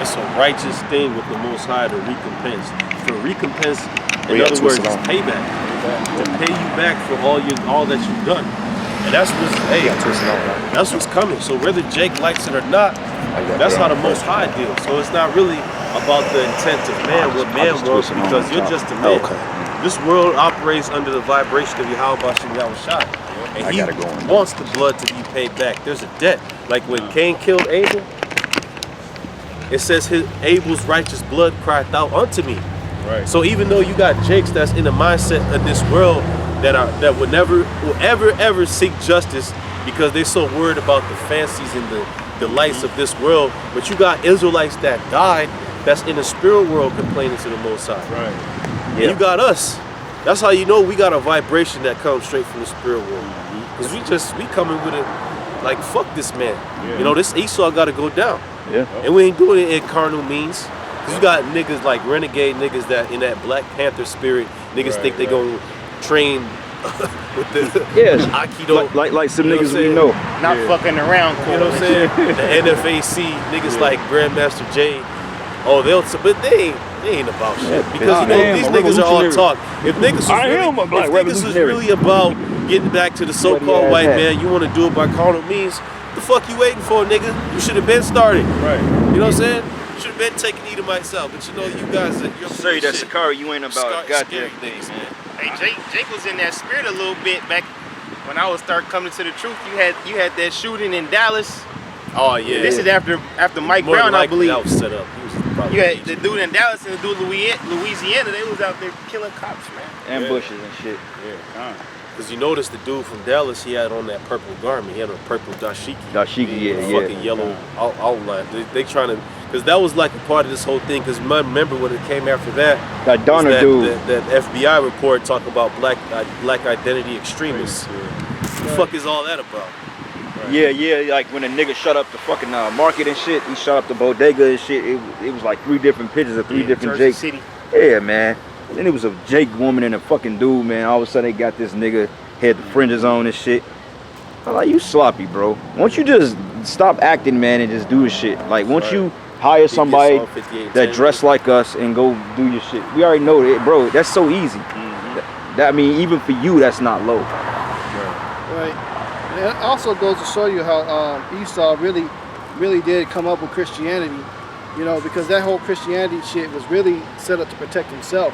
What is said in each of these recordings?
it's a righteous thing with the Most High to recompense. For recompense, in other words, it's payback. To pay you back for all that you've done. And that's what's coming. So whether Jake likes it or not, that's how the Most High deals. So it's not really about the intent of man, what man wants, because you're just a man. This world operates under the vibration of Yahweh Bashem Yahushai. And he wants the blood to be paid back. There's a debt. Like when Cain killed Abel, it says Abel's righteous blood cried out unto me. Right. So even though you got Jakes that's in the mindset of this world that would never ever seek justice because they're so worried about the fancies and the lights of this world, but you got Israelites that died that's in the spirit world complaining to the Most High. Right. And you got us. That's how you know we got a vibration that comes straight from the spirit world. Because we coming with it like, fuck this man. Yeah. You know, this Esau got to go down. Yeah. And we ain't doing it in carnal means. Because you got niggas like renegade niggas that in that Black Panther spirit, niggas think they gonna train with the Aikido. Like some niggas we know. Not fucking around. You know what I'm saying? The NFAC, niggas like Grandmaster Jay. Oh, but they ain't about shit. Because you know, these niggas are all talk. If niggas was really about getting back to the so-called white man, you want to do it by carnal means, the fuck you waiting for, nigga? You should have been started. Right. You know what I'm saying? Should have been taking Edomite out. But you know, you guys you're sorry that Sakari, you ain't about goddamn things, man. Hey, Jake was in that spirit a little bit back when I was start coming to the truth. You had that shooting in Dallas. Oh yeah. This is after Mike Brown, I believe. That was set up. You had the dude in Dallas and the dude in Louisiana. They was out there killing cops, man. Ambushes and shit. Yeah. Because you notice the dude from Dallas, he had on that purple garment. He had a purple dashiki. Fucking yellow outline. They trying to, because that was like a part of this whole thing. Because remember when it came after that, that Donner dude, that FBI report talking about black identity extremists. What the fuck is all that about? Right. Yeah, like when a nigga shut up the fucking market and shit, he shut up the bodega and shit. It was like 3 different pictures of 3 different Jakes. City. Yeah, man. Then it was a Jake woman and a fucking dude, man. All of a sudden they got this nigga had the fringes on and shit. I'm like, you sloppy, bro. Why don't you just stop acting, man, and just do the shit? Like, once you hire somebody that dress like us and go do your shit, we already know that, bro. That's so easy. That I mean, even for you, that's not low. Right. And it also goes to show you how Esau really did come up with Christianity, you know, because that whole Christianity shit was really set up to protect himself.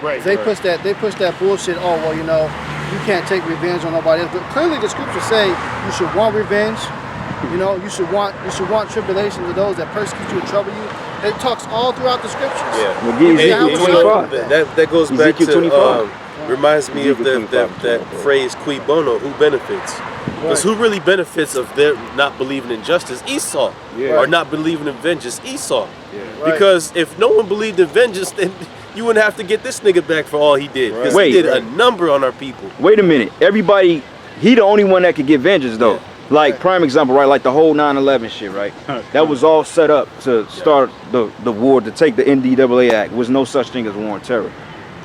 Right. They push that bullshit. Oh well, you know, you can't take revenge on nobody else. But clearly, the scriptures say you should want revenge. You know, you should want tribulation to those that persecute you and trouble you. It talks all throughout the scriptures. Yeah. Well, that goes back to reminds me of that phrase "Qui bono," who benefits. Because who really benefits of their not believing in justice? Esau. Or not believing in vengeance? Esau. Because if no one believed in vengeance, then you wouldn't have to get this nigga back for all he did. Because he did a number on our people. Wait a minute. Everybody, he the only one that could get vengeance though. Like prime example, right? Like the whole 9/11 shit, right? That was all set up to start the war, to take the NDAA Act. There was no such thing as war on terror.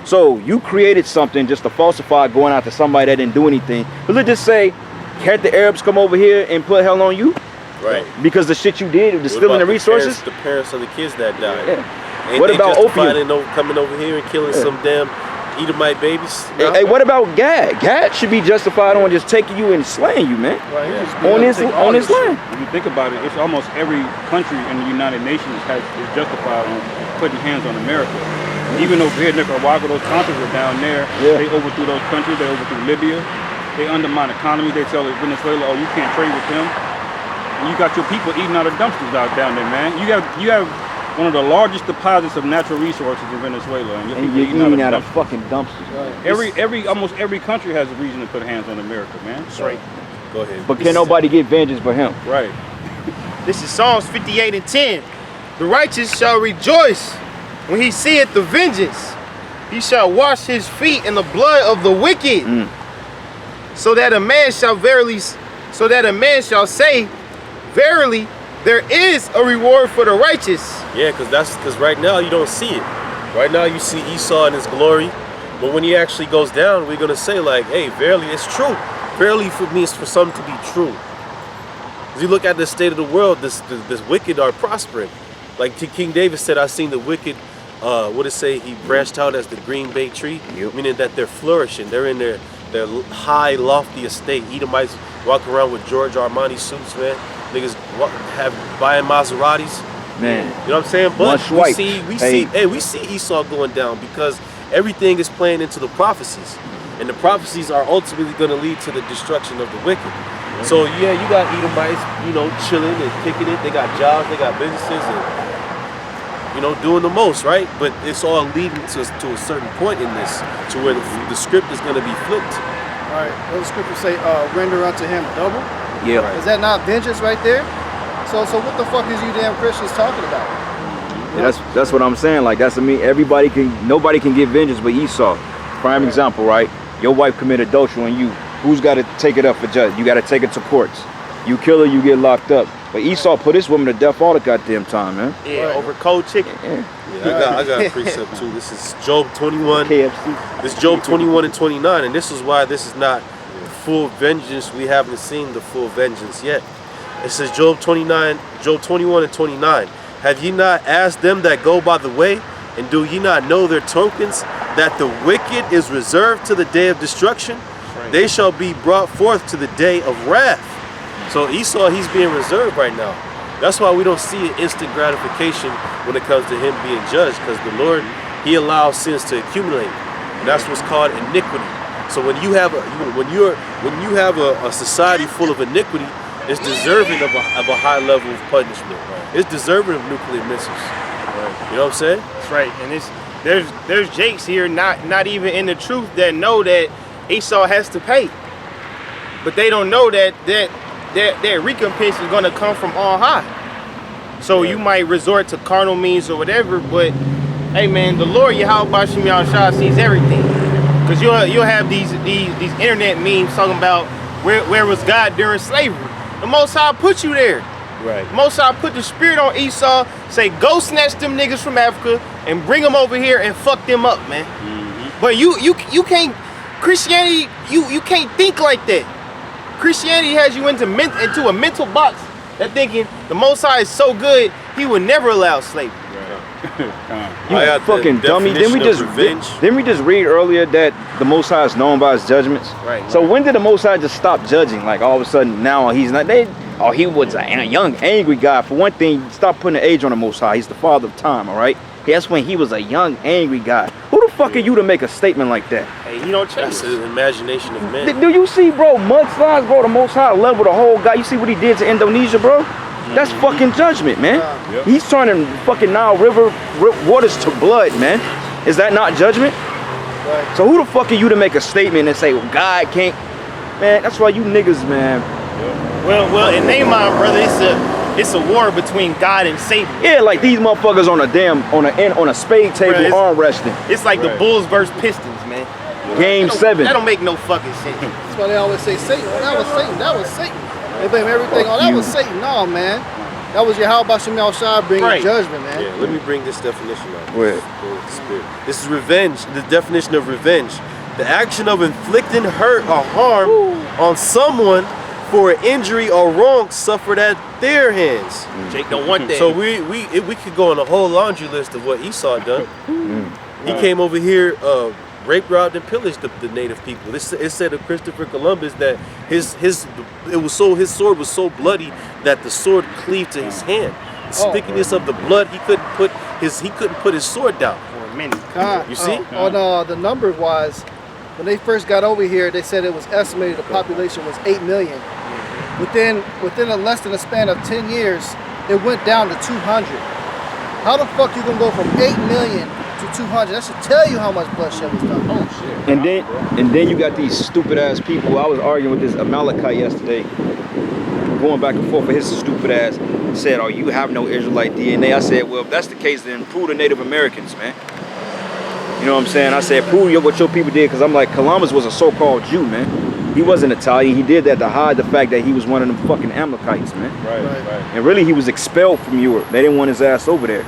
So you created something just to falsify going out to somebody that didn't do anything. But let's just say, had the Arabs come over here and put hell on you? Right. Because the shit you did, the stealing the resources? The parents of the kids that died. Ain't what about opium? Coming over here and killing some damn Edomite babies? Hey, what about Gad? Gad should be justified on just taking you and slaying you, man. On his land. When you think about it, it's almost every country in the United Nations is justified on putting hands on America. Even over here in Nicaragua, those countries are down there. They overthrew those countries. They overthrew Libya. They undermine economy. They tell Venezuela, oh, you can't trade with them. And you got your people eating out of dumpsters out down there, man. You have one of the largest deposits of natural resources in Venezuela, and you're eating out of fucking dumpsters. Right. Almost every country has a reason to put hands on America, man. That's right. Go ahead. But can nobody get vengeance but him? Right. This is Psalms 58:10. The righteous shall rejoice when he seeth the vengeance. He shall wash his feet in the blood of the wicked. So that a man shall say, verily, there is a reward for the righteous. Yeah, because right now you don't see it. Right now you see Esau in his glory, but when he actually goes down, we're gonna say like, hey, verily, it's true. Verily means for something to be true. As you look at the state of the world, this wicked are prospering. Like King David said, I seen the wicked. What it say? He branched out as the green bay tree, meaning that they're flourishing. They're in their high, lofty estate. Edomites walk around with George Armani suits, man. Niggas buying Maseratis. Man, you know what I'm saying? But we see Esau going down because everything is playing into the prophecies, and the prophecies are ultimately going to lead to the destruction of the wicked. So yeah, you got Edomites, you know, chilling and kicking it. They got jobs, they got businesses, and you know, doing the most, right? But it's all leading to a certain point in this, to where the script is going to be flipped. All right, what the scriptures say, render unto him double. Yeah. Is that not vengeance right there? So what the fuck is you damn Christians talking about? Yeah, that's what I'm saying. Like nobody can get vengeance but Esau. Prime example, right? Your wife committed adultery on you. Who's got to take it up for judge? You got to take it to courts. You kill her, you get locked up. But Esau put this woman to death all the goddamn time, man. Yeah, over cold chicken. Yeah, I got a precept too. This is Job 21. KFC. This is Job 21 and 29, and this is why this is not full vengeance. We haven't seen the full vengeance yet. It says Job 21 and 29. Have ye not asked them that go by the way, and do ye not know their tokens, that the wicked is reserved to the day of destruction? Right. They shall be brought forth to the day of wrath. So Esau, he's being reserved right now. That's why we don't see an instant gratification when it comes to him being judged, because the Lord, he allows sins to accumulate, and that's what's called iniquity. So when you have a society full of iniquity, it's deserving of a high level of punishment. Right. It's deserving of nuclear missiles. Right. You know what I'm saying? That's right. And there's Jakes here not even in the truth that know that Esau has to pay, but they don't know that recompense is going to come from on high. So you might resort to carnal means or whatever, but hey man, the Lord Yahweh Bashim Yahushua sees everything. Because you'll have these internet memes talking about where was God during slavery. The Most High put you there. Right. The Most High put the spirit on Esau, say go snatch them niggas from Africa and bring them over here and fuck them up, man. Mm-hmm. But you can't, Christianity, you can't think like that. Christianity has you into a mental box that thinking the Most High is so good, he would never allow slavery. You fucking dummy. Didn't we just read earlier that the Most High is known by his judgments? Right. So when did the Most High just stop judging? Like all of a sudden now he's not. He was a young angry guy. For one thing, stop putting the age on the Most High. He's the father of time. All right. That's when he was a young angry guy. Who the fuck are you to make a statement like that? Hey, he don't change. That's the imagination of men. Do you see, bro? Mudslides, bro. The Most High level the whole guy. You see what he did to Indonesia, bro? That's fucking judgment, man. Yep. He's turning fucking Nile River waters to blood, man. Is that not judgment? Right. So who the fuck are you to make a statement and say, well, God can't? Man, that's why you niggas, man. Well, in their mind, brother, it's a war between God and Satan. Yeah, like these motherfuckers on a spade table arm wrestling. It's like the Bulls versus Pistons, man. Game 7. That don't make no fucking sense. That's why they always say Satan. Oh, that was Satan. That was Satan. They blame everything. Oh, that was Satan. No, man. That was Yahweh Bashim Yahushua bringing judgment, man. Yeah, let me bring this definition up. Go ahead. This is revenge. The definition of revenge: the action of inflicting hurt or harm on someone for an injury or wrong suffered at their hands. Jake don't want that. So we could go on a whole laundry list of what Esau done. He came over here, raped, robbed, and pillaged the native people. It said of Christopher Columbus that his sword was so bloody that the sword cleaved to his hand. The stickiness of the blood, he couldn't put his sword down. For a minute. You see? The numbers wise, when they first got over here, they said it was estimated the population was 8 million. Within less than a span of 10 years, it went down to 200. How the fuck you gonna go from 8 million to 200? That should tell you how much bloodshed was done. Oh shit. And then you got these stupid ass people. I was arguing with this Amalekite yesterday, going back and forth with his stupid ass. Said, "Oh, you have no Israelite DNA." I said, "Well, if that's the case, then prove the Native Americans, man." You know what I'm saying? I said, prove what your people did, because I'm like, Columbus was a so-called Jew, man. He wasn't Italian. He did that to hide the fact that he was one of them fucking Amalekites, man. Right. And really, he was expelled from Europe. They didn't want his ass over there.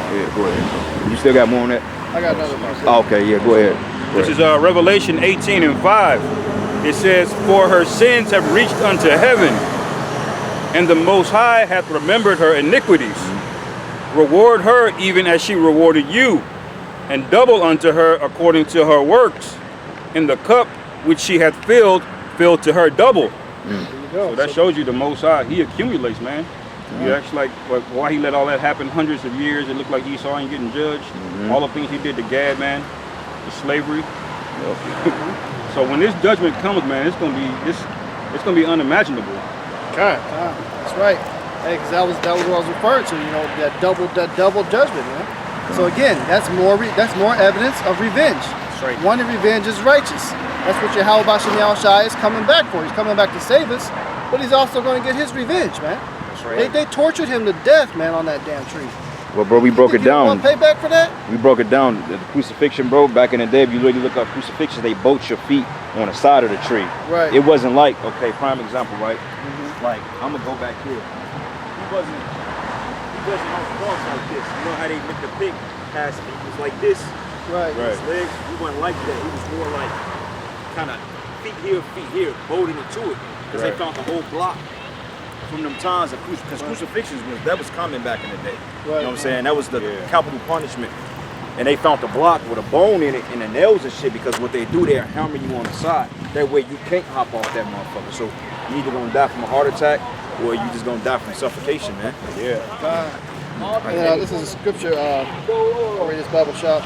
Yeah, go ahead. You still got more on that? I got another one. Oh, okay, yeah, go ahead. This is Revelation 18:5. It says, "For her sins have reached unto heaven, And the Most High hath remembered her iniquities. Reward her even as she rewarded you, and double unto her according to her works. In the cup which she hath filled, fill to her double. So that shows you the Most High, he accumulates, man. You actually like why he let all that happen hundreds of years. It looked like Esau ain't getting judged. All the things he did to Gad, man, the slavery. So when this judgment comes, man, it's gonna be unimaginable. God. That's right. Hey, because that was what I was referring to. You know, that double judgment, man. So again, that's more evidence of revenge. That's right. Wanting revenge is righteous. That's what Yahweh Bashem Yahushua is coming back for. He's coming back to save us, but he's also going to get his revenge, man. That's right. They tortured him to death, man, on that damn tree. Well, bro, we broke it down. You want payback for that? We broke it down. The crucifixion, bro, back in the day, if you really look up crucifixion, they bolt your feet on the side of the tree. Right. It wasn't like, okay, prime example, right? Like, I'm gonna go back here. He wasn't on the cross like this. You know how they make the pig pass? He was like this. Right. His legs, he wasn't like that. He was more like kind of feet here, bolting into it. Because they found the whole block from them times of because crucifixions was common back in the day. You know what I'm saying? That was the capital punishment. And they found the block with a bone in it and the nails and shit, because what they do, they'll hammer you on the side. That way you can't hop off that motherfucker. So you either gonna die from a heart attack or you just gonna die from suffocation, man. This is a scripture. I'll read this Bible shop.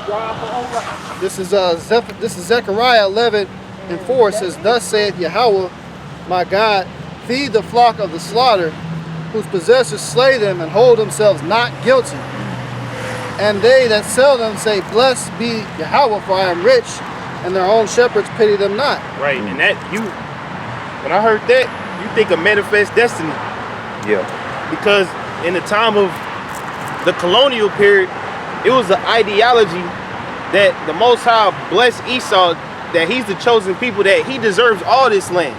This is Zechariah 11:4. It says, "Thus saith Yahweh, my God, feed the flock of the slaughter, whose possessors slay them and hold themselves not guilty. And they that sell them say, Blessed be Yahweh, for I am rich, and their own shepherds pity them not." Right, and that when I heard that, you think of manifest destiny. Yeah. Because in the time of the colonial period, it was the ideology that the Most High blessed Esau, that he's the chosen people, that he deserves all this land.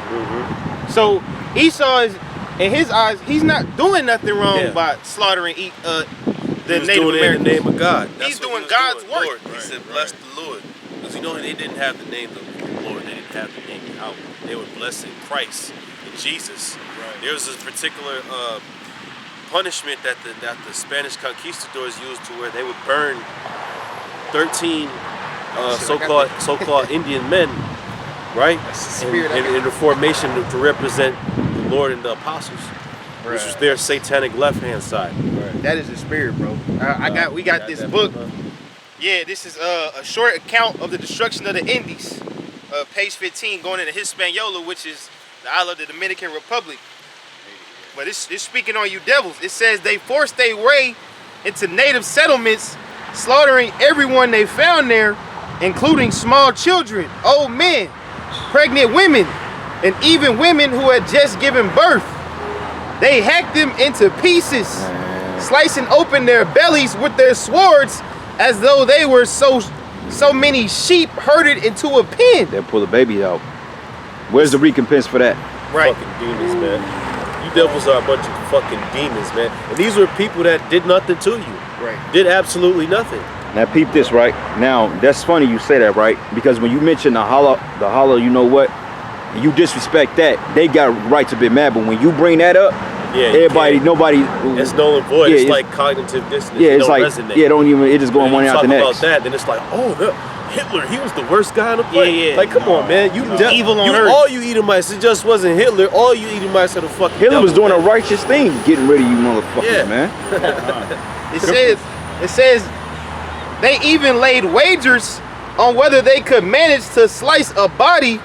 So Esau is, in his eyes, he's not doing nothing wrong by slaughtering the Native Americans. In the name of God. He's doing God's work. Lord. He said, bless the Lord. Because you know, they didn't have the name of the Lord. They didn't have the name of Yahweh. They were blessing Christ and Jesus. There was this particular punishment that the Spanish conquistadors used, to where they would burn 13 so-called Indian men, right? In the formation to represent the Lord and the apostles, which was their satanic left-hand side. That is the spirit, bro. We got this book. Yeah, this is a short account of the destruction of the Indies. Page 15, going into Hispaniola, which is the island of the Dominican Republic. But it's speaking on you devils. It says they forced their way into native settlements, slaughtering everyone they found there, including small children, old men, pregnant women, and even women who had just given birth. They hacked them into pieces, slicing open their bellies with their swords, as though they were so many sheep herded into a pen. They'll pull the baby out. Where's the recompense for that? Right. Fucking demons, man. You devils are a bunch of fucking demons, man. And these were people that did nothing to you. Right. Did absolutely nothing. Now peep this, right? Now, that's funny you say that, right? Because when you mention the holla, you know what? You disrespect that, they got a right to be mad. But when you bring that up, nobody. It's null and void. It's like cognitive dissonance. Yeah, it's don't like resonate. it just going one out the next. Talk about that, then it's like, Hitler, he was the worst guy on the planet. Yeah. Like, come on, man. Evil on earth. All you Edomites, it just wasn't Hitler. All you Edomites are the fucking Hitler devil, was doing man. a righteous thing, getting rid of you motherfuckers, man. It says they even laid wagers on whether they could manage to slice a body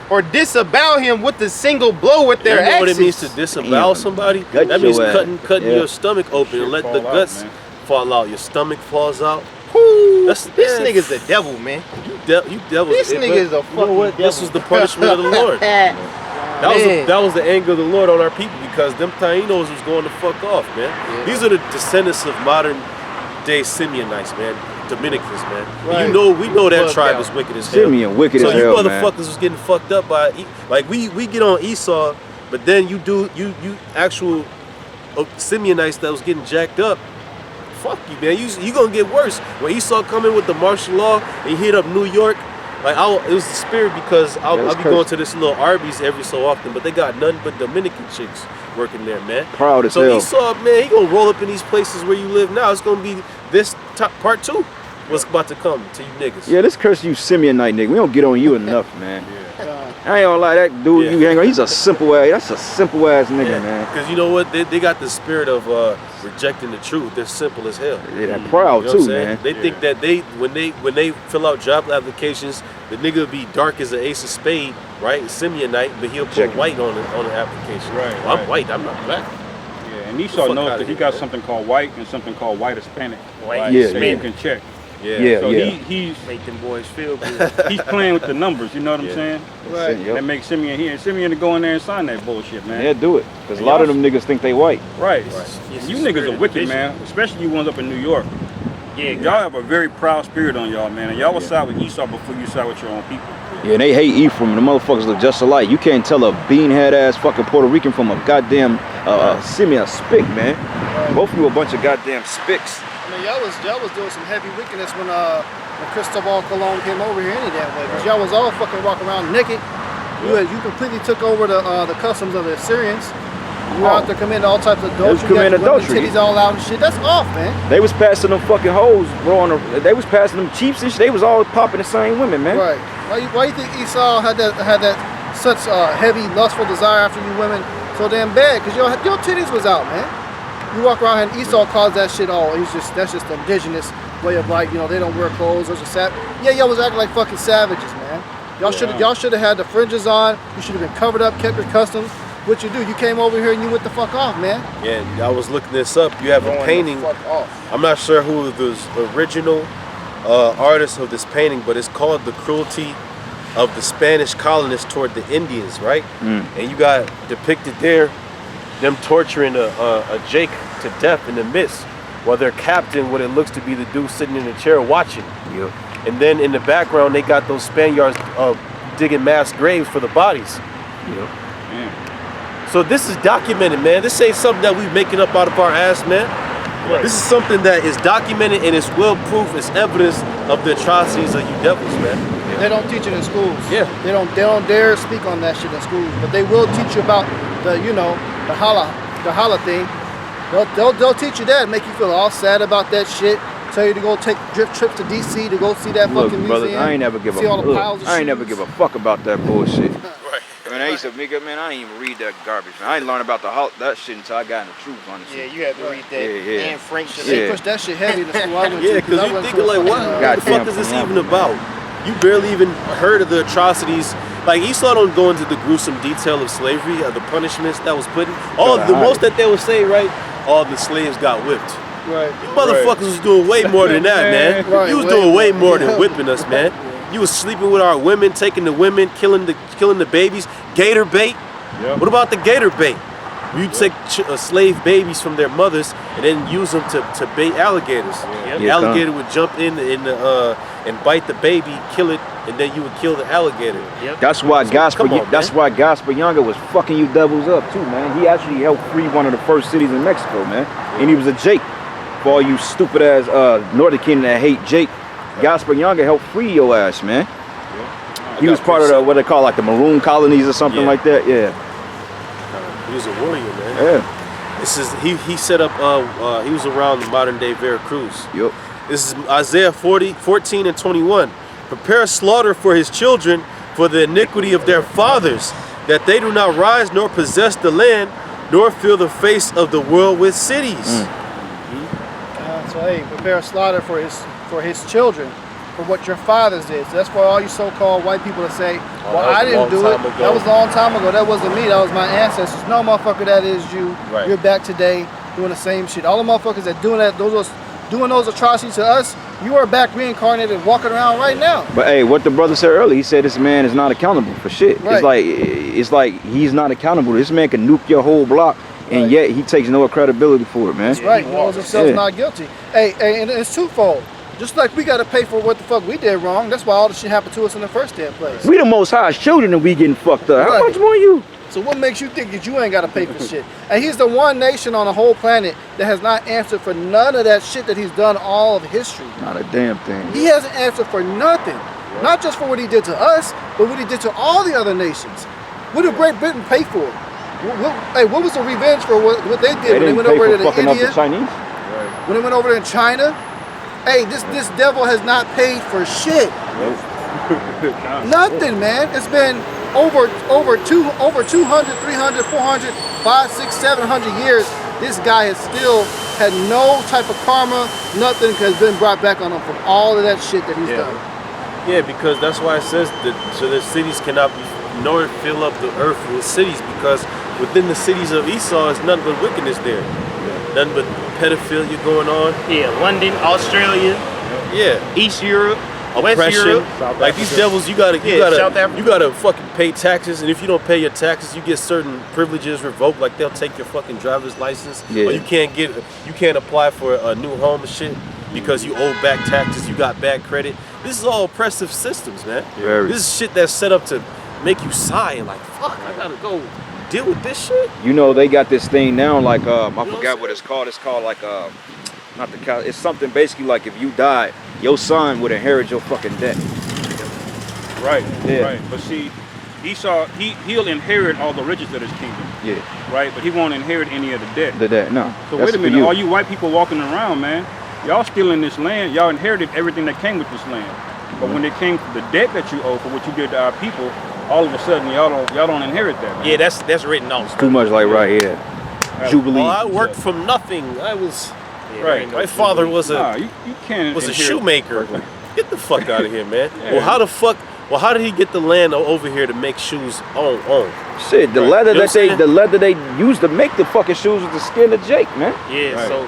or disavow him with a single blow with their You know what axes. it means to disavow somebody? Gut That means your ass. cutting your stomach open and let the fall out, guts man. fall out. Your stomach falls out. This nigga's the devil, man. You devils. This nigga is a fucking You know what? devil. This was the punishment of the Lord. That was the anger of the Lord on our people, because them Tainos was going to fuck off, man. Yeah. These are the descendants of modern day Simeonites, man. Dominicans, man. Right. We know that Fuck tribe out. is wicked as hell. Simeon, wicked So as you hell, motherfuckers man. was getting fucked up by, like we get on Esau, but then you actual Simeonites that was getting jacked up. Fuck you, man. You gonna get worse. When Esau come in with the martial law and he hit up New York Like it was the spirit because I'll be crazy. going to this little Arby's every so often, but they got nothing but Dominican chicks working there, man. Proud as so hell. Esau, man, he gonna roll up in these places where you live now. It's gonna be this part 2. What's about to come to you niggas? Yeah, this curse you Simeonite nigga. We don't get on you enough, man. I ain't gonna lie, that dude you hang on, he's a simple ass. That's a simple ass nigga, man. Because you know what? They got the spirit of rejecting the truth. They're simple as hell. Yeah, that proud You know what too, I'm saying? man. They think that when they fill out job applications, the nigga will be dark as an ace of spade, right? Simeonite, but he'll put Check. white on the application. Right, Well, I'm right. white. I'm not black. Yeah, and Esau fuck knows outta that he here, got man. something called white and something called white Hispanic. White Yeah, So yeah. you can check. Yeah. So he's Make them boys feel good. he's playing with the numbers. You know what I'm Yeah. saying? Right. Yep. That makes Simeon here. Simeon to go in there and sign that bullshit, man. Yeah, do it. Because a lot of them niggas think they white. Right. It's You the niggas spirit are of wicked, division. man. Especially you ones up in New York. Yeah, Y'all have a very proud spirit on y'all, man. And y'all will side with Esau before you side with your own people. Yeah, and they hate Ephraim. The motherfuckers look just alike. You can't tell a beanhead ass fucking Puerto Rican from a goddamn Simeon spick, man. Both of you a bunch of goddamn spicks. I mean, y'all was doing some heavy wickedness when Cristobal Colon came over here any damn way. Because y'all was all fucking walking around naked. You completely took over the customs of the Assyrians. You were out there committing all types of adultery. committing You got the women adultery. Titties all out and shit. That's off, man. They was passing them fucking hoes, bro. They was passing them chiefs and shit. They was all popping the same women, man. Right. Why you think Esau had that such heavy lustful desire after you women so damn bad? Because your titties was out, man. You walk around and Esau calls that shit all. That's just the indigenous way of like, they don't wear clothes. Those are yeah, y'all was acting like fucking savages, man. Y'all should have had the fringes on. You should have been covered up, kept your customs. What you do? You came over here and you went the fuck off, man. Yeah, I was looking this up. You have a painting. The fuck off. I'm not sure who the original artist of this painting, but it's called The Cruelty of the Spanish Colonists Toward the Indians, right? And you got depicted there them torturing a Jake to death in the mist while their captain, what it looks to be the dude sitting in a chair watching. Yep. And then in the background, they got those Spaniards digging mass graves for the bodies. Yep. So this is documented, man. This ain't something that we making up out of our ass, man. Right. This is something that is documented and it's well proof. It's evidence of the atrocities of you devils, man. They don't teach it in schools. Yeah. They don't dare speak on that shit in schools. But they will teach you about the holla thing. They'll teach you that, make you feel all sad about that shit. Tell you to go take trips to DC to go see that Look, fucking brother, museum. I ain't never give see all the a piles of I ain't never shoes. give a fuck about that bullshit. Right. Man, I used to man, I didn't even read that garbage. Man. I didn't learn about that shit until I got in the truth, honestly. Yeah, you had to read that Yeah. and Frank shit. They Yeah. push that shit heavy in the school I went to. Yeah, because I you went thinking to a like, what fucking, the Goddamn fuck is this Columbia, even about? You barely even heard of the atrocities. Like Esau don't go into the gruesome detail of slavery, of the punishments that was put in. The most that they would say, right? All the slaves got whipped. Right. You motherfuckers was doing way more than that, man. Right, You was way doing way more. more than whipping us, man. You was sleeping with our women, taking the women, killing the babies. Gator bait. Yep. What about the gator bait? You take slave babies from their mothers and then use them to bait alligators. Yep. The Yeah, alligator would jump in and bite the baby, kill it, and then you would kill the alligator. Yep. That's why come on, That's man. why Gaspar Younger was fucking you devils up too, man. He actually helped free one of the first cities in Mexico, man. And he was a Jake. For all you stupid ass Northern Kingdom that hate Jake, Gaspar Younger helped free your ass, man. He was part of what they call like the Maroon colonies or something Yeah. like that. Yeah. He was a warrior, man. Yeah. This is he set up. He was around the modern day Veracruz. Yep. This is Isaiah 14 and 21. Prepare slaughter for his children for the iniquity of their fathers, that they do not rise nor possess the land, nor fill the face of the world with cities. So hey, prepare a slaughter for his children, for what your fathers did. So that's why all you so-called white people that say, well, that was I a didn't long do it. time ago. That was a long time ago. That wasn't me. That was my ancestors. No, motherfucker, that is you. Right. You're back today doing the same shit. All the motherfuckers that doing those atrocities to us, you are back reincarnated walking around right now. But hey, what the brother said earlier, he said this man is not accountable for shit. Right. It's like he's not accountable. This man can nuke your whole block, and Right. yet he takes no credibility for it, man. That's right. He knows himself Yeah. not guilty. Hey, and it's twofold. Just like we got to pay for what the fuck we did wrong. That's why all the shit happened to us in the first damn place. We the most highest children and we getting fucked up. How Right. much more you? So what makes you think that you ain't got to pay for shit? And he's the one nation on the whole planet that has not answered for none of that shit that he's done all of history. Not a damn thing. He hasn't answered for nothing. Not just for what he did to us, but what he did to all the other nations. What did Great Britain pay for? What was the revenge for what they did when they went over to fucking up India? the Chinese. When they went over to China? Hey, this devil has not paid for shit. Nothing, man. It's been over 200, 300, 400, 5, 6, 700 years. This guy has still had no type of karma. Nothing has been brought back on him from all of that shit that he's done. Yeah, because that's why it says that so the cities cannot be nor fill up the earth with cities, because within the cities of Esau is nothing but wickedness there. Nothing but pedophilia going on. Yeah, London, Australia, East Europe, West Oppression. Europe. Like these devils, you South Africa. gotta fucking pay taxes, and if you don't pay your taxes, you get certain privileges revoked. Like they'll take your fucking driver's license, or you can't apply for a new home and shit because you owe back taxes. You got bad credit. This is all oppressive systems, man. Very. This is shit that's set up to make you sigh and like, fuck, I gotta go deal with this shit. You know, they got this thing now, like I forgot what it's called. It's called like not the cow. It's something basically like if you died, your son would inherit your fucking debt. Right. Yeah. Right. But see, Esau, he'll inherit all the riches of his kingdom. Yeah. Right. But he won't inherit any of the debt. The debt. No. So that's wait a for minute, you. all you white people walking around, man, y'all stealing this land. Y'all inherited everything that came with this land. But when it came to the debt that you owe for what you did to our people, all of a sudden y'all don't inherit that, man. Yeah, that's written off. Too much like right here. Jubilee. Well, I worked from nothing. I was Right. My father was Nah, you can't a inherit- shoemaker. Get the fuck out of here, man. Yeah. Well, how did he get the land over here to make shoes on? Shit, the Right. leather You know that what I'm the leather they used to make the fucking shoes was the skin of Jake, man. Yeah, Right. so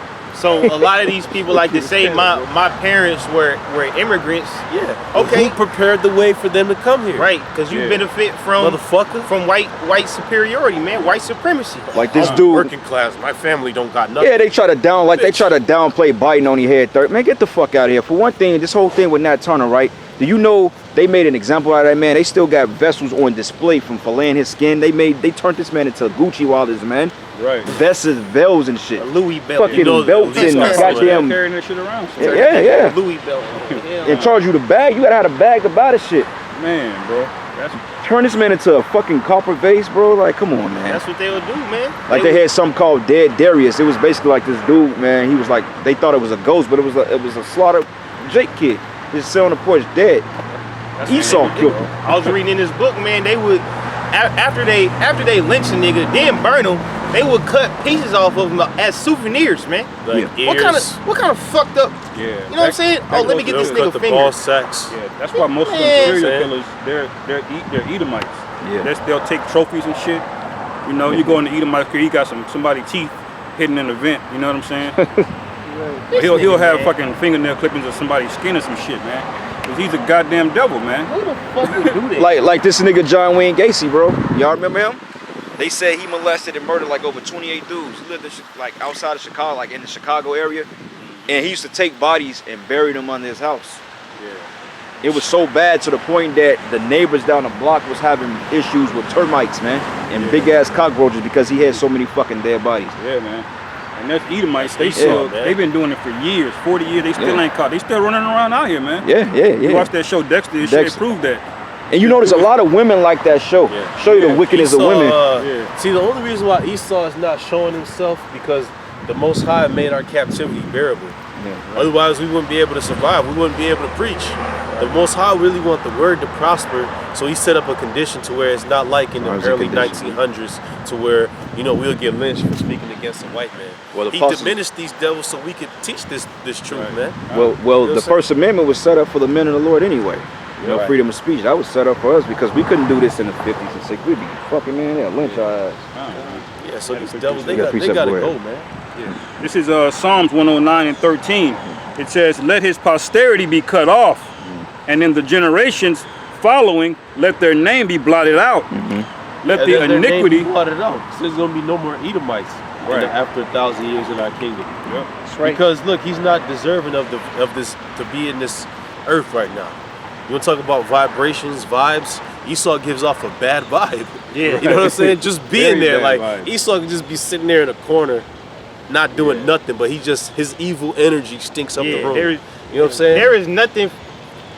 a lot of these people like to say my parents were immigrants. Yeah. Okay. Who prepared the way for them to come here? Right, because you Yeah. benefit from Motherfucker. white superiority, man, white supremacy. Like this I'm dude. working class. My family don't got nothing. Yeah, they try to downplay Biden on his head third. Man, get the fuck out of here. For one thing, this whole thing with Nat Turner, right? Do you know they made an example out of that man? They still got vessels on display from filleting his skin. They turned this man into Gucci wallets, man. Right. Vests, veils and shit. A Louis belt. Fucking You know, belts these and guys goddamn. carrying that shit around. So. Yeah. Louis belt. And charge you the bag. You gotta have a bag to buy this shit. Man, bro. That's Turn this man into a fucking copper vase, bro. Like, come on, man. That's what they would do, man. Like they had something called Dead Darius. It was basically like this dude, man. He was like, they thought it was a ghost, but it was a slaughter Jake kid. Just sitting on the porch dead. Esau killed him. I was reading in this book, man. They would after they lynch a nigga, then burn him. They would cut pieces off of them as souvenirs, man. Like Yeah. ears. What kind of fucked up? yeah. You know what I'm saying? Oh, let me get this They'll nigga cut the finger. ball sacks. Yeah, that's why most of them Man. serial killers, they're Edomites. Yeah. They'll take trophies and shit. You know, you go in the Edomite career, he got somebody's teeth hidden in the vent. You know what I'm saying? he'll have fucking fingernail clippings of somebody's skin or some shit, man. Cause he's a goddamn devil, man. Who the fuck would do that? Like this nigga John Wayne Gacy, bro. Y'all remember him? They said he molested and murdered like over 28 dudes. He lived in, like outside of Chicago, like in the Chicago area. And he used to take bodies and bury them under his house. Yeah. It was so bad to the point that the neighbors down the block was having issues with termites, man, and big ass cockroaches because he had so many fucking dead bodies. Yeah, man. And that's Edomites. They Esau, still, man. they've been doing it for years, 40 years. They still Yeah. ain't caught. They still running around out here, man. Yeah. You watch that show Dexter, it Dexter. proved that. And you notice a lot of women like that show. Yeah. Show you the wickedness of women. Yeah. See, the only reason why Esau is not showing himself because the Most High made our captivity bearable. Otherwise, we wouldn't be able to survive. We wouldn't be able to preach. The Most High really want the word to prosper, so He set up a condition to where it's not like in the How's the early condition? 1900s, to where we'll get lynched for speaking against a white man. Well, the He apostles- diminished these devils so we could teach this truth, man. Well, You know the what I'm First Amendment was set up for the men of the Lord anyway. You know, Right. freedom of speech. That was set up for us because we couldn't do this in the 50s and 60s. We'd be fucking, man, they'll lynch our ass. Yeah, so these Yeah, devils, they you got got precept to word. go, man. This is Psalms 109 and 13. It says, let his posterity be cut off, and in the generations following, let their name be blotted out. Let And the then their name iniquity. be blotted out. So there's going to be no more Edomites Right. after 1,000 years in our kingdom. Yep. That's right. Because look, he's not deserving of this to be in this earth right now. You want to talk about vibrations, vibes? Esau gives off a bad vibe. Yeah. You know what I'm saying? Just being Very there, bad like vibe. Esau can just be sitting there in a corner, not doing nothing, but his evil energy stinks up the Yeah, room. there is- You know what I'm saying? There is nothing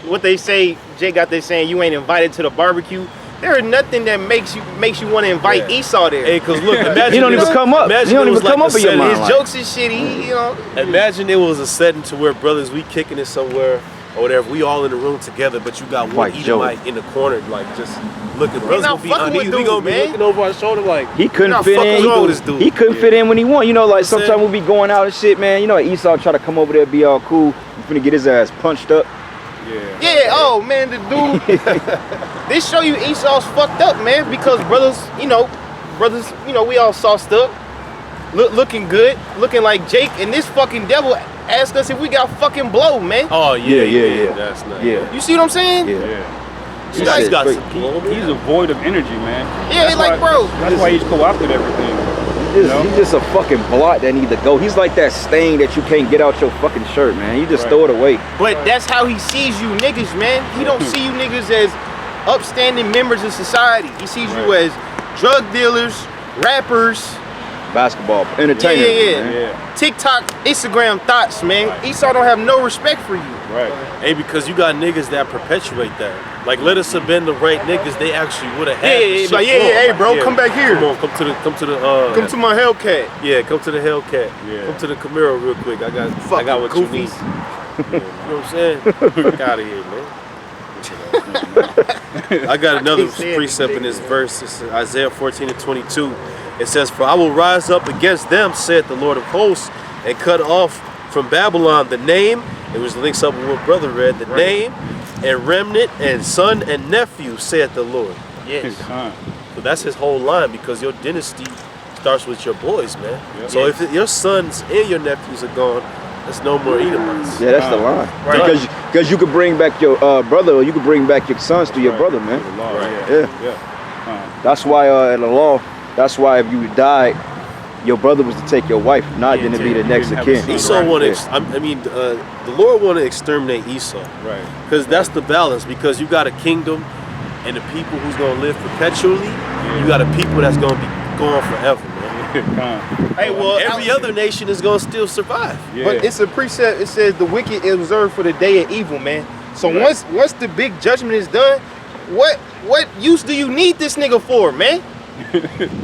what they say, Jay got this saying, you ain't invited to the barbecue. There is nothing that makes you want to invite Esau there. Hey, cause look, imagine He don't even come up. Imagine He don't it even was come like up in your a mind. His like- jokes and shit, he, you know. Imagine it was a setting to where brothers, we kicking it somewhere or whatever. We all in the room together, but you got one White Joe. Edomite in the corner, like just looking. Brothers not gonna be fucking with we dude, gonna be man. looking over our shoulder like He couldn't What the fit fuck in. is wrong with this dude? He couldn't fit in when he won. You know, like That's it. sometimes we be going out and shit, man. You know, Esau try to come over there, be all cool. You finna get his ass punched up. Yeah, oh man, the dude. This show you Esau's fucked up, man, because brothers, we all sauced up, looking good, looking like Jake, and this fucking devil asked us if we got fucking blow, man. oh Yeah, yeah. That's nice. Yeah. You see what I'm saying? Yeah. You guys said got straight. some blow, He's a void of energy, man. Yeah, like, bro. That's why he's co-opted everything. He's just a fucking blot that need to go. He's like that stain that you can't get out your fucking shirt, man. You just Right. throw it away. But that's how he sees you niggas, man. He don't see you niggas as upstanding members of society. He sees you as drug dealers, rappers, Basketball, entertainers. yeah. man. Yeah, TikTok, Instagram thoughts, man. Esau don't have no respect for you. right. Hey, because you got niggas that perpetuate that. Like, let us have been the right niggas. They actually would have had. the shit like, going. hey, bro, Yeah. come back here. Come on, come to the. Come to my Hellcat. Yeah, come to the Hellcat. Yeah. Come to the Camaro real quick. I got what you need. goofies. You know what I'm saying? Fuck out of here, man. I got another He said precept in it. this verse. It's Isaiah 14:22. It says, "For I will rise up against them, saith the Lord of hosts, and cut off from Babylon the name," it was links up with what brother read, the name, and remnant, and son and nephew, saith the Lord. Yes. So that's his whole line, because your dynasty starts with your boys, man. Yep. So if your sons and your nephews are gone, there's no more Edomites. Yeah, that's the line. Right. Because you could bring back your brother, or you could bring back your sons to your brother, man. The law, Right. Yeah. yeah. That's why in the law, that's why if you died, your brother was to take your wife, not then to be the next of didn't have a kin. son. Esau want Yeah. to, the Lord want to exterminate Esau. Right. Because that's the balance. Because you got a kingdom and the people who's going to live perpetually. You got a people that's going to be gone forever, man. Hey, well, Every other nation is going to still survive. Yeah. But it's a precept. It says the wicked is reserved for the day of evil, man. So Right. once the big judgment is done, what use do you need this nigga for, man?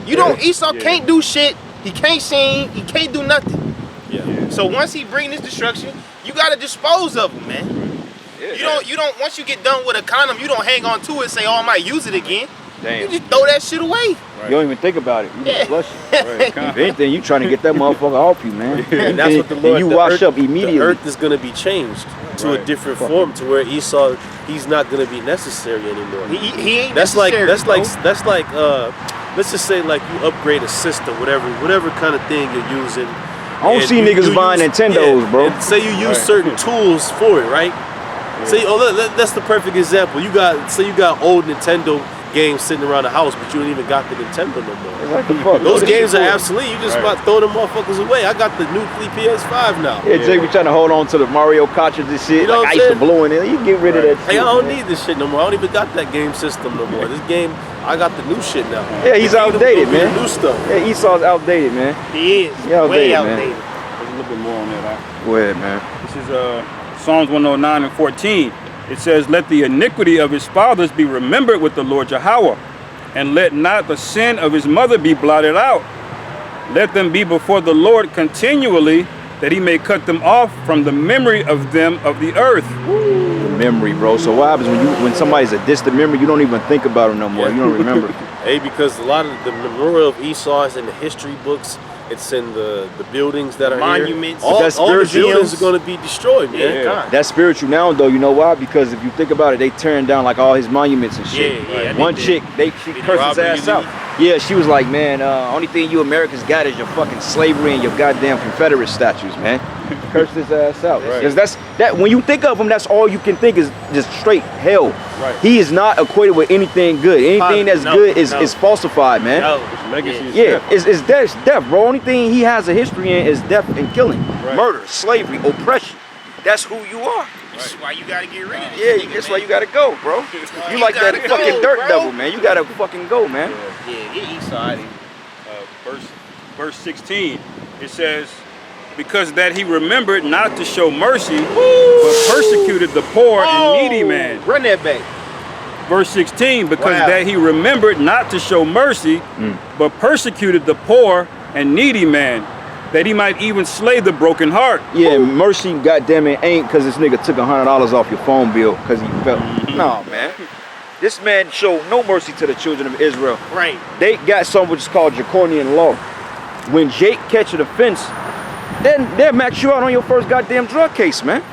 You don't. Esau Yeah. can't do shit. He can't sing. He can't do nothing. Yeah. So once he bring this destruction, you gotta dispose of him, man. You don't. Once you get done with a condom, you don't hang on to it and say, "Oh, I might use it again." You Damn. just throw that shit away. You don't even think about it. You just flush it. Right. If anything, you trying to get that motherfucker off you, man. And that's what the And Lord. you the wash earth, up immediately. The earth is going to be changed to a Right. different form, to where Esau, he's not going to be necessary anymore. He ain't. That's like necessary, bro. let's just say like you upgrade a system, whatever kind of thing you're using. I don't and see niggas buying Nintendos, bro. And say you use Right. certain tools for it, right? Say, that's the perfect example. You got old Nintendo games sitting around the house, but you don't even got the Nintendo no more. Like the fuck? Those This games shit are cool. obsolete. You just Right. about throw them motherfuckers away. I got the new PS5 now. Yeah, Jake be trying to hold on to the Mario cartridges and shit. You know like what I'm ice to saying? blow in it. You get rid of that shit. Hey, I don't man. need this shit no more. I don't even got that game system no more. This game, I got the new shit now. Yeah, he's outdated, Give me the man. New stuff. Yeah, Esau's outdated, man. He is. Yeah, way outdated, man. outdated. There's a little bit more on that. Go ahead, man. This is Psalms 109 and 14. It says, "Let the iniquity of his fathers be remembered with the Lord Yahweh, and let not the sin of his mother be blotted out. Let them be before the Lord continually, that he may cut them off from the memory of them of the earth." The memory, bro. So what happens when somebody's a distant memory? You don't even think about them no more. You don't remember. Hey, because a lot of the memorial of Esau is in the history books. It's in the buildings that are Monuments. here. All, That's all the spiritual. buildings are going to be destroyed, man. Yeah, God. That's spiritual now, though. You know why? Because if you think about it, they tearing down like all his monuments and shit. Yeah, One they chick, she did. cursed his Robert ass E. out. Yeah, she was like, man, only thing you Americans got is your fucking slavery and your goddamn Confederate statues, man. Cursed his ass out. Right. Because that's that. When you think of him, that's all you can think is just straight hell. Right. He is not equated with anything good. Anything that's No, good is no. is falsified, man. No. His legacy is Yeah, death. it's death, bro. Only thing he has a history in is death and killing, Right. murder, slavery, oppression. That's who you are. That's why you gotta get rid of this Yeah, nigga, that's man. why you gotta go, bro. You like that gotta fucking go, dirt bro. devil, man. You gotta fucking go, man. Yeah, get Esau out of here. Verse 16, it says, because that he remembered not to show mercy, but persecuted the poor and needy man. Run that back. Verse 16, because Wow. that he remembered not to show mercy, but persecuted the poor and needy man, that he might even slay the broken heart. Yeah, mercy, goddamn it, ain't because this nigga took $100 off your phone bill because he felt. No, man. This man showed no mercy to the children of Israel. Right. They got something which is called draconian law. When Jake catch an offense, then they'll max you out on your first goddamn drug case, man.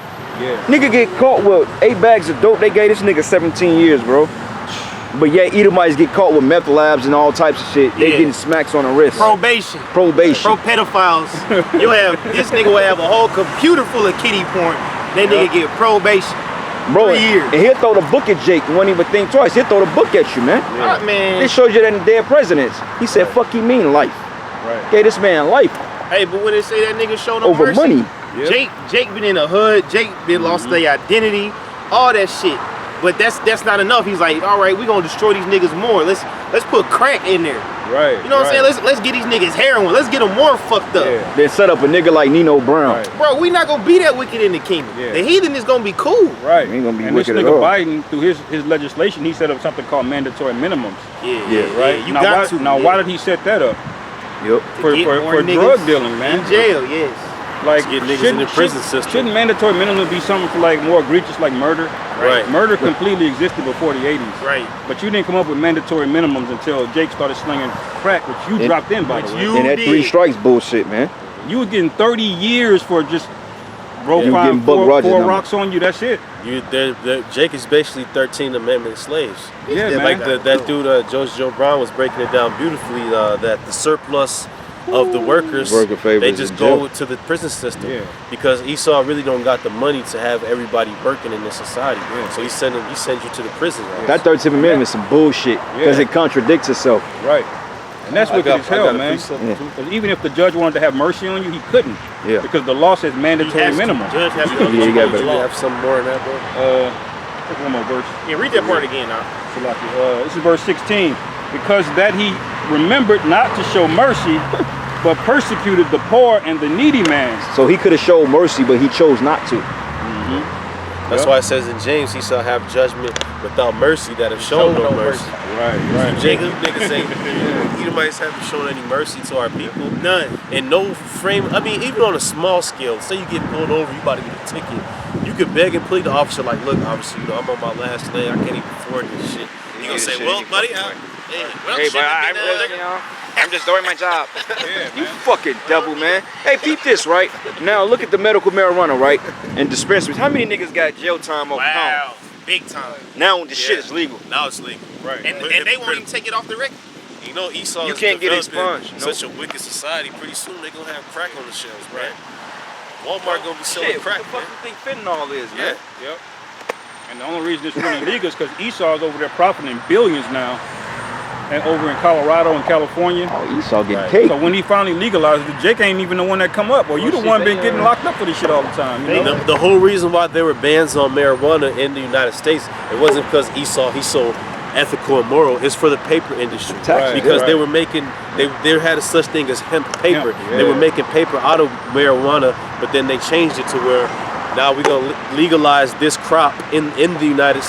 Yeah. Nigga get caught with 8 bags of dope. They gave this nigga 17 years, bro. But yet Edomites get caught with meth labs and all types of shit. They Yeah. getting smacks on the wrist. Probation. Probation. Pro pedophiles. You have this nigga will have a whole computer full of kiddie porn. That nigga get probation. Bro, 3 years. and he'll throw the book at Jake and won't even think twice. He'll throw the book at you, man. Ah, man. It shows you that in dead presidents. He said, fuck you mean life. Right. Gave this man life Hey, but when they say that nigga show no over mercy, money. Jake been in the hood. Jake been lost their identity. All that shit. But that's not enough. He's like, all right, we gonna destroy these niggas more. Let's put crack in there. Right. You know what I'm saying? Let's get these niggas heroin. Let's get them more fucked up. Yeah. Then set up a nigga like Nino Brown. Right. Bro, we not gonna be that wicked in the kingdom. Yeah. The heathen is gonna be cool. Right. Ain't gonna be and this wicked at nigga all. Biden, through his legislation, he set up something called mandatory minimums. Yeah, Right. You now, got why, to. now, why did he set that up? Yep. For get more for niggas drug dealing, man. in jail? Yes. Like, Get niggas in the prison system. Shouldn't mandatory minimums be something for like more egregious, like murder? Right. Murder completely existed before the 80s. Right. But you didn't come up with mandatory minimums until Jake started slinging crack, which you dropped in, by the way. you- And that did. 3 strikes bullshit, man. You was getting 30 years for just roll You getting five, Buck four Rogers numbers. rocks on you. That's it. Jake is basically 13th Amendment slaves. Yeah, man. Like that dude, Joseph Joe Brown was breaking it down beautifully. That the surplus of the workers, Worker favors they just in go jail. to the prison system Yeah. because Esau really don't got the money to have everybody working in this society. Yeah. So he sends you to the prison. Right? That 13th Amendment is some bullshit because Yeah. it contradicts itself. Right. And that's wicked as hell, man. Yeah. Because even if the judge wanted to have mercy on you, he couldn't. Yeah. Because the law says mandatory minimum. Judge has Yeah, you got better. You have some more in that, bro? Take one more verse. Yeah, read that part again now. This is verse 16. Because that he remembered not to show mercy, but persecuted the poor and the needy man. So he could have showed mercy, but he chose not to. That's why it says in James, he shall have judgment without mercy that have shown no mercy. Right, Jacob niggas ain't, Edomites haven't shown any mercy to our people. None. And no frame, I mean, even on a small scale, say you get pulled over, you about to get a ticket, you could beg and plead the officer, like, look, officer, you know, I'm on my last leg, I can't even afford this shit. He gonna say, well, buddy, I'm just doing my job. You fucking devil, man. Hey, peep this, right? Now look at the medical marijuana, right? And dispensaries. How many niggas got jail time off count? Wow. Big time. Now the shit is legal. Now it's legal. right. And they won't even take it off the record. You know, Esau You is can't get developing expunged, such a wicked society. Pretty soon they gonna have crack on the shelves, right? Walmart gonna be selling Shit, crack, what the fuck you think fentanyl is, man? Yeah. Yep. And the only reason it's really legal is because Esau's over there profiting billions now, and over in Colorado and California. Oh, Esau getting Right. cake. So when he finally legalized it, Jake ain't even the one that come up. Or you the one been getting locked up for this shit all the time. You know? The whole reason why there were bans on marijuana in the United States, it wasn't because Esau, he's so ethical and moral, it's for the paper industry. Tax, Because right. they were making, they had a such thing as hemp paper. Hemp, yeah. They were making paper out of marijuana, but then they changed it to where now we're gonna legalize this crop in the United States.